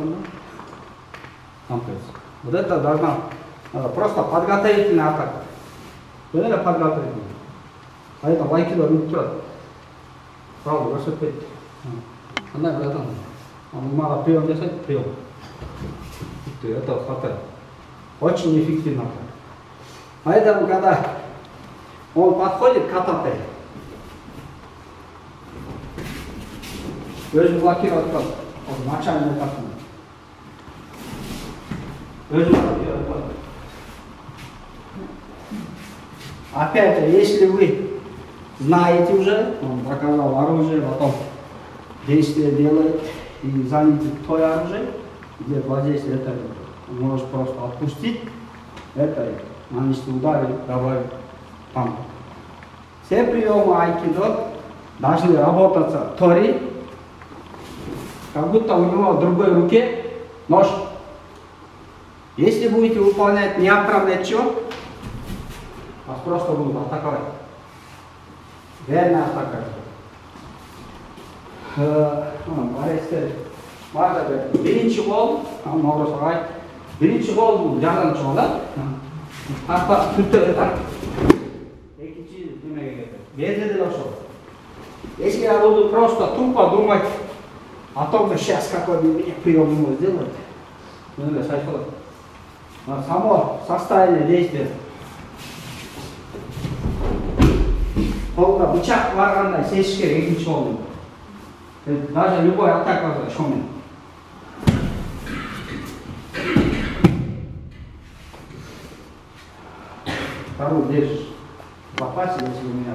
остальное. Комплекс. Вот это должна просто подготовительная атака. Вот это подготовительная. А это лайкидо руки. Правда, высыпать. Она братан. Надо прием делать, прием. Это хватает. Очень эффективно. Поэтому, когда он подходит к атаке, өзі блокировать қылады. Начальный этапын. Өзі блокировать қылады. Опять же, если вы знаете уже, он показал оружие, потом действие делает и заняли то оружие, где воздействие это, может просто отпустить, это нанести удар и добавить там. Все приемы айкидо должны работаться тори, как будто у него в другой руке нож. Если будете выполнять неопрометчиво, вас просто будут атаковать. Верная атака. Birinchi gol, Novruz og'ay, birinchi gol bu yordamchi bola. Hatto turtib o'tadi. Ikkinchi nimaga ketadi? Bezdilar o'sha. Если я буду просто тупо думать о том, что сейчас какой-нибудь прием ему сделать, само состояние действия. Қолда бычақ барғанда сезіш керек екінші голды. Даже любой атака шомен. Второй держишь в запасе, если у меня